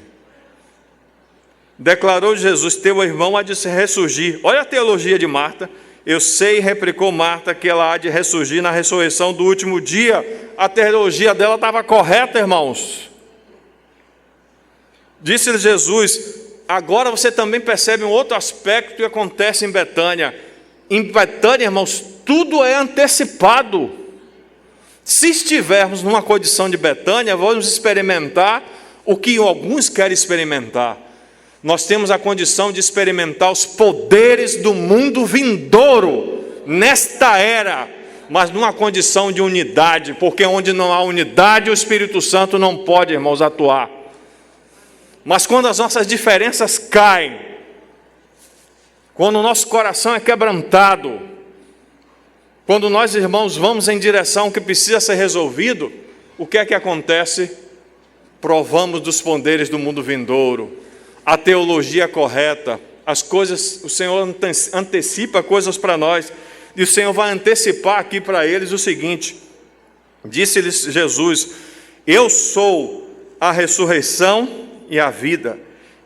Declarou Jesus, teu irmão há de se ressurgir. Olha a teologia de Marta. Eu sei, replicou Marta, que ela há de ressurgir na ressurreição do último dia. A teologia dela estava correta, irmãos. Disse-lhe Jesus, agora você também percebe um outro aspecto que acontece em Betânia. Em Betânia, irmãos, tudo é antecipado. Se estivermos numa condição de Betânia, vamos experimentar o que alguns querem experimentar. Nós temos a condição de experimentar os poderes do mundo vindouro, nesta era, mas numa condição de unidade, porque onde não há unidade, o Espírito Santo não pode, irmãos, atuar. Mas quando as nossas diferenças caem, quando o nosso coração é quebrantado, quando nós, irmãos, vamos em direção que precisa ser resolvido, o que é que acontece? Provamos dos poderes do mundo vindouro, a teologia correta, as coisas, o Senhor antecipa coisas para nós, e o Senhor vai antecipar aqui para eles o seguinte, disse-lhes Jesus, eu sou a ressurreição e a vida,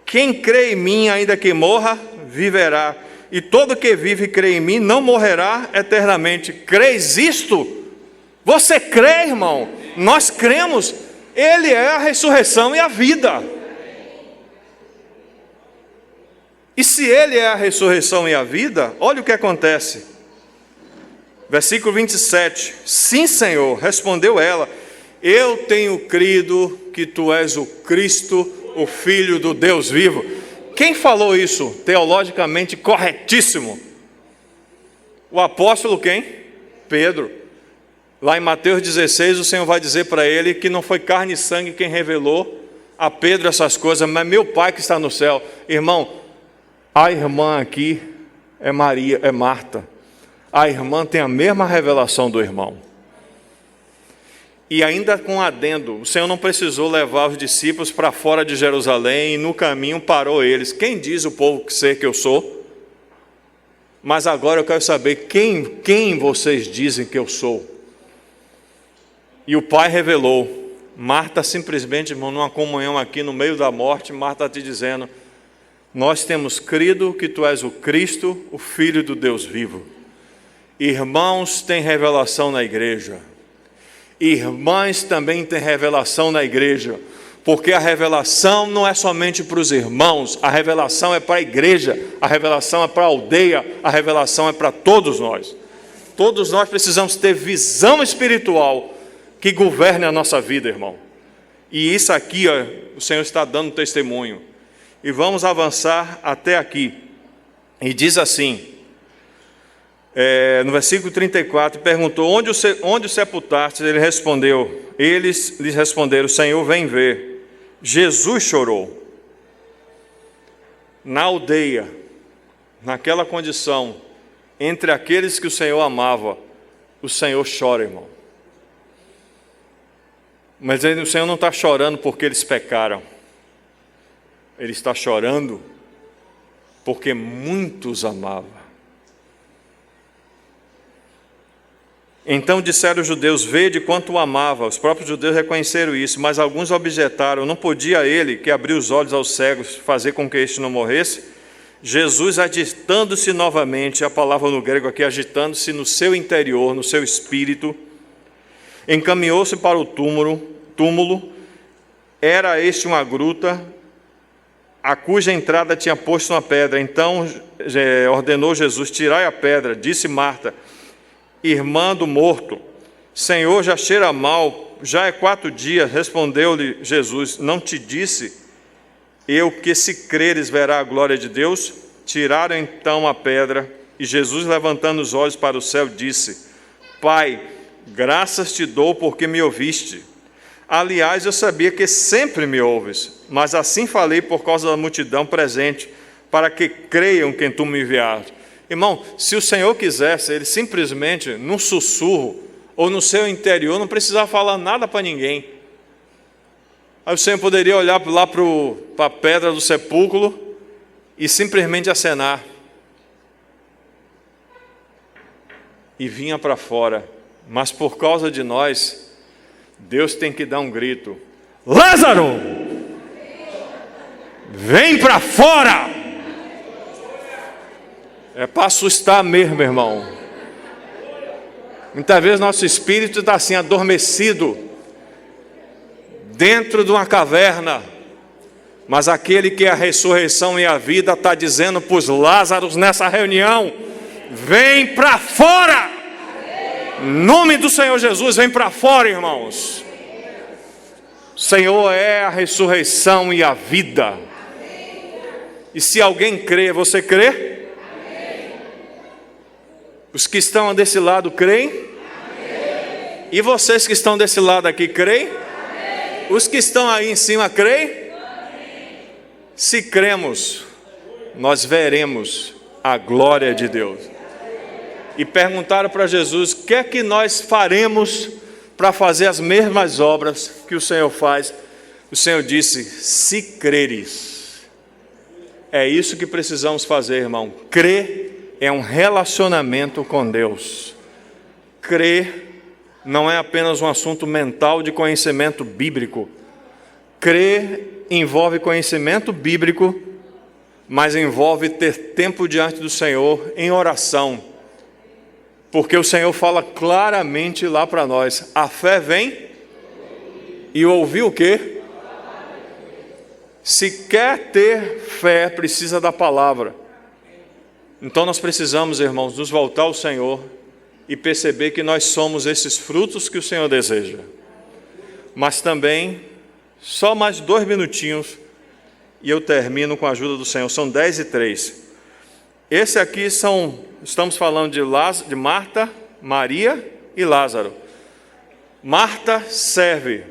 quem crê em mim, ainda que morra, viverá, e todo que vive e crê em mim, não morrerá eternamente. Crês isto? Você crê, irmão? Nós cremos, Ele é a ressurreição e a vida. E se Ele é a ressurreição e a vida, olha o que acontece. Versículo 27. Sim, Senhor, respondeu ela, eu tenho crido que Tu és o Cristo, o Filho do Deus vivo. Quem falou isso teologicamente corretíssimo? O apóstolo quem? Pedro. Lá em Mateus 16, o Senhor vai dizer para ele que não foi carne e sangue quem revelou a Pedro essas coisas, mas meu Pai que está no céu. Irmão, a irmã aqui é Maria, é Marta. A irmã tem a mesma revelação do irmão. E ainda com adendo, o Senhor não precisou levar os discípulos para fora de Jerusalém e no caminho parou eles. Quem diz o povo que eu sou? Mas agora eu quero saber quem vocês dizem que eu sou. E o Pai revelou. Marta simplesmente, irmão, numa comunhão aqui no meio da morte, Marta te dizendo, nós temos crido que Tu és o Cristo, o Filho do Deus vivo. Irmãos têm revelação na igreja. Irmãs também têm revelação na igreja. Porque a revelação não é somente para os irmãos, a revelação é para a igreja, a revelação é para a aldeia, a revelação é para todos nós. Todos nós precisamos ter visão espiritual que governe a nossa vida, irmão. E isso aqui, ó, o Senhor está dando testemunho. E vamos avançar até aqui. E diz assim, no versículo 34, perguntou, onde o sepultaste? Ele respondeu, eles lhes responderam, Senhor, vem ver. Jesus chorou. Na aldeia, naquela condição, entre aqueles que o Senhor amava, o Senhor chora, irmão. Mas o Senhor não está chorando porque eles pecaram. Ele está chorando porque muitos amavam. Então disseram os judeus, vede quanto o amava. Os próprios judeus reconheceram isso, mas alguns objetaram, não podia ele, que abriu os olhos aos cegos, fazer com que este não morresse? Jesus, agitando-se novamente, a palavra no grego aqui, agitando-se no seu interior, no seu espírito, encaminhou-se para o túmulo. Era este uma gruta, a cuja entrada tinha posto uma pedra. Então ordenou Jesus, tirai a pedra. Disse Marta, irmã do morto, Senhor, já cheira mal, já é 4 dias. Respondeu-lhe Jesus, não te disse eu que se creres verá a glória de Deus? Tiraram então a pedra, e Jesus, levantando os olhos para o céu, disse, Pai, graças te dou porque me ouviste. Aliás, eu sabia que sempre me ouves, mas assim falei por causa da multidão presente, para que creiam quem tu me enviaste. Irmão, se o Senhor quisesse, Ele simplesmente, num sussurro, ou no seu interior, não precisava falar nada para ninguém. Aí o Senhor poderia olhar lá para a pedra do sepulcro e simplesmente acenar. E vinha para fora. Mas por causa de nós, Deus tem que dar um grito. Lázaro! Vem para fora! É para assustar mesmo, irmão. Muitas vezes nosso espírito está assim, adormecido, dentro de uma caverna. Mas aquele que é a ressurreição e a vida está dizendo para os Lázaros nessa reunião, vem para fora! Em nome do Senhor Jesus, vem para fora, irmãos. O Senhor é a ressurreição e a vida. E se alguém crê, você crê? Os que estão desse lado creem? E vocês que estão desse lado aqui creem? Os que estão aí em cima creem? Se cremos, nós veremos a glória de Deus. E perguntaram para Jesus, o que é que nós faremos para fazer as mesmas obras que o Senhor faz? O Senhor disse, se creres. É isso que precisamos fazer, irmão. Crer é um relacionamento com Deus. Crer não é apenas um assunto mental de conhecimento bíblico. Crer envolve conhecimento bíblico, mas envolve ter tempo diante do Senhor em oração. Porque o Senhor fala claramente lá para nós, a fé vem e ouvir o quê? Se quer ter fé, precisa da palavra. Então nós precisamos, irmãos, nos voltar ao Senhor e perceber que nós somos esses frutos que o Senhor deseja. Mas também, só mais 2 minutinhos, e eu termino com a ajuda do Senhor. São 10:03. Esse aqui estamos falando de Marta, Maria e Lázaro. Marta serve,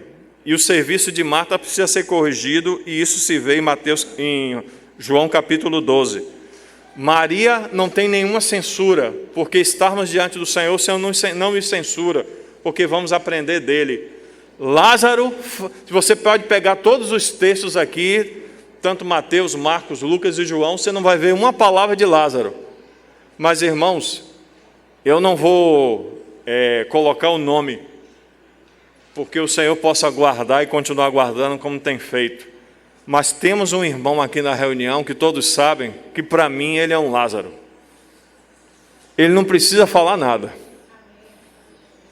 e o serviço de Marta precisa ser corrigido, e isso se vê em João capítulo 12. Maria não tem nenhuma censura, porque estarmos diante do Senhor, o Senhor não nos censura, porque vamos aprender dele. Lázaro, você pode pegar todos os textos aqui, tanto Mateus, Marcos, Lucas e João, você não vai ver uma palavra de Lázaro. Mas, irmãos, eu não vou colocar o nome, porque o Senhor possa guardar e continuar guardando como tem feito. Mas temos um irmão aqui na reunião que todos sabem que para mim ele é um Lázaro. Ele não precisa falar nada.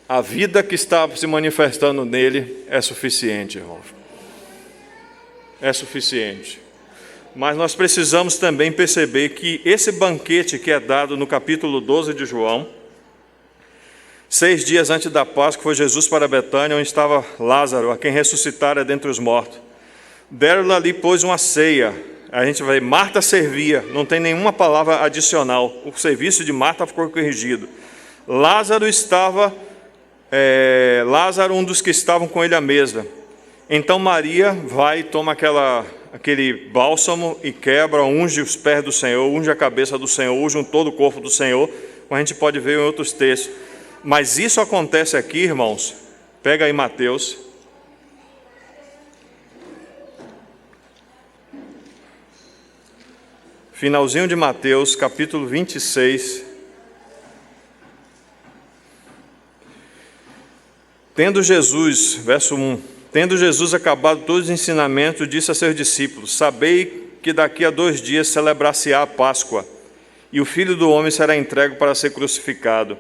A vida que está se manifestando nele é suficiente, irmãos. É suficiente. Mas nós precisamos também perceber que esse banquete que é dado no capítulo 12 de João, 6 dias antes da Páscoa, foi Jesus para Betânia, onde estava Lázaro, a quem ressuscitara dentre os mortos. Deram-lhe ali, pois, uma ceia. A gente vai ver, Marta servia, não tem nenhuma palavra adicional. O serviço de Marta ficou corrigido. Lázaro, um dos que estavam com ele à mesa. Então Maria vai e toma aquele bálsamo e quebra, unge os pés do Senhor, unge a cabeça do Senhor, unge todo o corpo do Senhor, como a gente pode ver em outros textos. Mas isso acontece aqui, irmãos. Pega aí Mateus. Finalzinho de Mateus, capítulo 26. Tendo Jesus, verso 1, tendo Jesus acabado todos os ensinamentos, disse a seus discípulos: sabei que daqui a 2 dias celebrar-se-á a Páscoa, e o Filho do Homem será entregue para ser crucificado.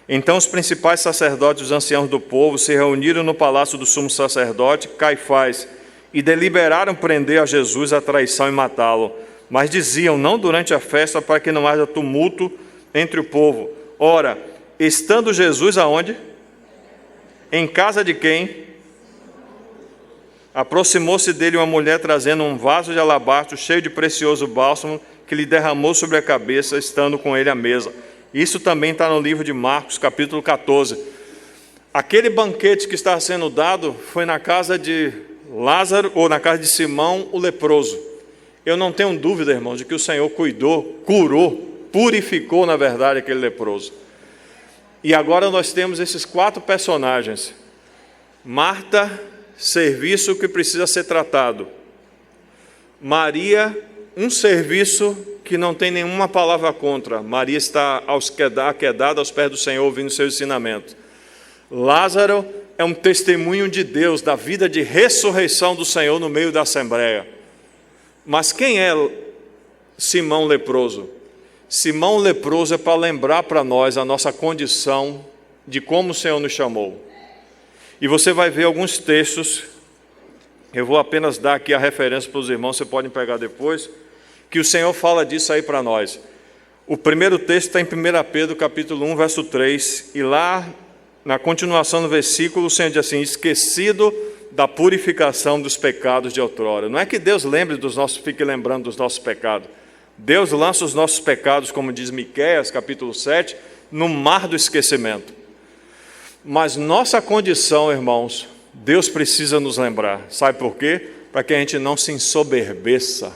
Então os principais sacerdotes e os anciãos do povo se reuniram no palácio do sumo sacerdote, Caifás, e deliberaram prender a Jesus a traição e matá-lo. Mas diziam, não durante a festa, para que não haja tumulto entre o povo. Ora, estando Jesus aonde? Em casa de quem? Aproximou-se dele uma mulher trazendo um vaso de alabastro cheio de precioso bálsamo, que lhe derramou sobre a cabeça, estando com ele à mesa. Isso também está no livro de Marcos, capítulo 14. Aquele banquete que estava sendo dado foi na casa de Lázaro, ou na casa de Simão, o leproso. Eu não tenho dúvida, irmãos, de que o Senhor cuidou, curou, purificou, na verdade, aquele leproso. E agora nós temos esses 4 personagens. Marta, serviço que precisa ser tratado. Maria, um serviço que não tem nenhuma palavra contra. Maria está aquedada aos pés do Senhor, ouvindo seu ensinamento. Lázaro é um testemunho de Deus, da vida de ressurreição do Senhor no meio da assembleia. Mas quem é Simão leproso? Simão leproso é para lembrar para nós a nossa condição de como o Senhor nos chamou. E você vai ver alguns textos, eu vou apenas dar aqui a referência para os irmãos, vocês podem pegar depois, que o Senhor fala disso aí para nós. O primeiro texto está em 1 Pedro, capítulo 1, verso 3, e lá, na continuação do versículo, o Senhor diz assim: esquecido da purificação dos pecados de outrora. Não é que Deus fique lembrando dos nossos pecados. Deus lança os nossos pecados, como diz Miqueias, capítulo 7, no mar do esquecimento. Mas nossa condição, irmãos, Deus precisa nos lembrar. Sabe por quê? Para que a gente não se ensoberbeça.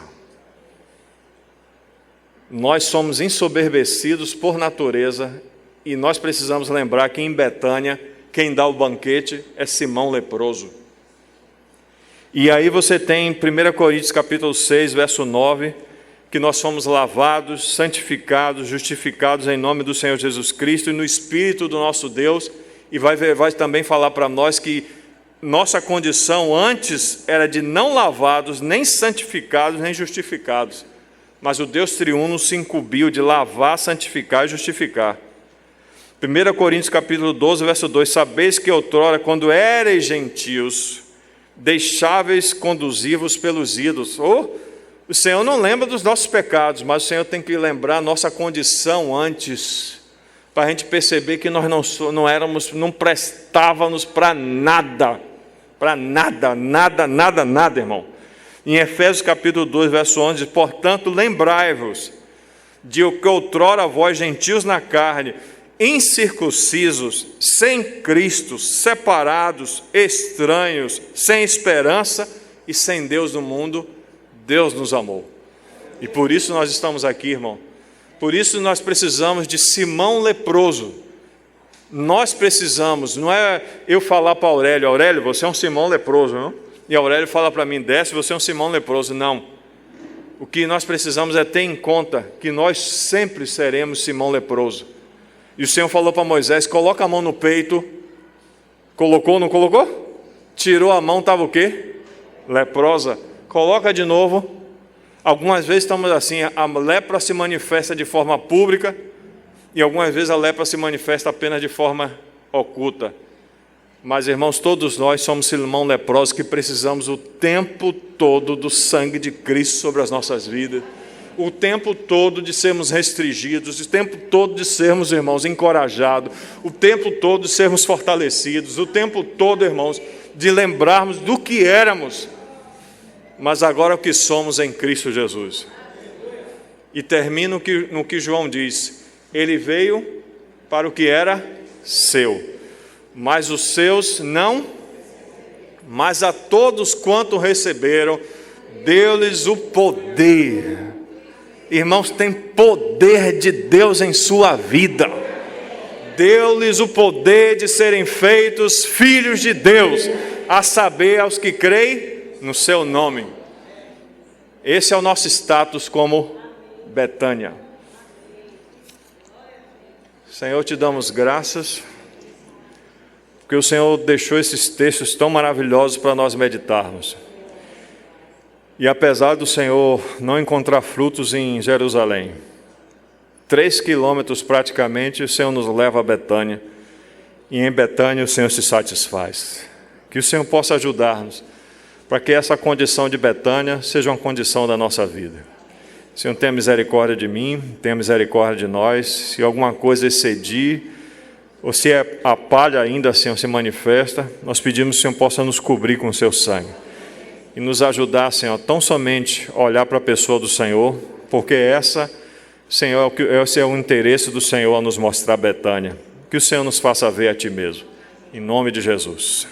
Nós somos ensoberbecidos por natureza e nós precisamos lembrar que em Betânia, quem dá o banquete é Simão leproso. E aí você tem em 1 Coríntios capítulo 6, verso 9, que nós fomos lavados, santificados, justificados em nome do Senhor Jesus Cristo e no Espírito do nosso Deus, e vai também falar para nós que nossa condição antes era de não lavados, nem santificados, nem justificados, mas o Deus triuno se incumbiu de lavar, santificar e justificar. 1 Coríntios capítulo 12, verso 2, sabeis que outrora, quando éreis gentios, deixáveis conduzir-vos pelos ídolos. O Senhor não lembra dos nossos pecados, mas o Senhor tem que lembrar a nossa condição antes, para a gente perceber que nós não prestávamos para nada, nada, irmão. Em Efésios capítulo 2, verso 11, portanto, lembrai-vos de o que outrora vós, gentios na carne, incircuncisos, sem Cristo, separados, estranhos, sem esperança e sem Deus no mundo, Deus nos amou. E por isso nós estamos aqui, irmão. Por isso nós precisamos de Simão leproso. Nós precisamos, não é eu falar para Aurélio, Aurélio, você é um Simão leproso, não? E Aurélio fala para mim, desce, você é um Simão leproso. Não. O que nós precisamos é ter em conta que nós sempre seremos Simão leproso. E o Senhor falou para Moisés, coloca a mão no peito. Colocou, não colocou? Tirou a mão, estava o quê? Leprosa. Coloca de novo. Algumas vezes estamos assim, a lepra se manifesta de forma pública e algumas vezes a lepra se manifesta apenas de forma oculta. Mas, irmãos, todos nós somos Simão leproso que precisamos o tempo todo do sangue de Cristo sobre as nossas vidas. O tempo todo de sermos restringidos, o tempo todo de sermos, irmãos, encorajados, o tempo todo de sermos fortalecidos, o tempo todo, irmãos, de lembrarmos do que éramos, mas agora o que somos em Cristo Jesus. E termino no que João diz, ele veio para o que era seu, mas os seus não, mas a todos quanto receberam, deu-lhes o poder. Irmãos, tem poder de Deus em sua vida. Deu-lhes o poder de serem feitos filhos de Deus, a saber, aos que creem no seu nome. Esse é o nosso status como Betânia. Senhor, te damos graças, porque o Senhor deixou esses textos tão maravilhosos para nós meditarmos. E apesar do Senhor não encontrar frutos em Jerusalém, 3 quilômetros praticamente, o Senhor nos leva a Betânia, e em Betânia o Senhor se satisfaz. Que o Senhor possa ajudar-nos, para que essa condição de Betânia seja uma condição da nossa vida. Senhor, tenha misericórdia de mim, tenha misericórdia de nós. Se alguma coisa excedir, ou se a palha ainda, Senhor, se manifesta, nós pedimos que o Senhor possa nos cobrir com o seu sangue. E nos ajudar, Senhor, tão somente a olhar para a pessoa do Senhor, porque Senhor, esse é o interesse do Senhor a nos mostrar Betânia. Que o Senhor nos faça ver a Ti mesmo. Em nome de Jesus.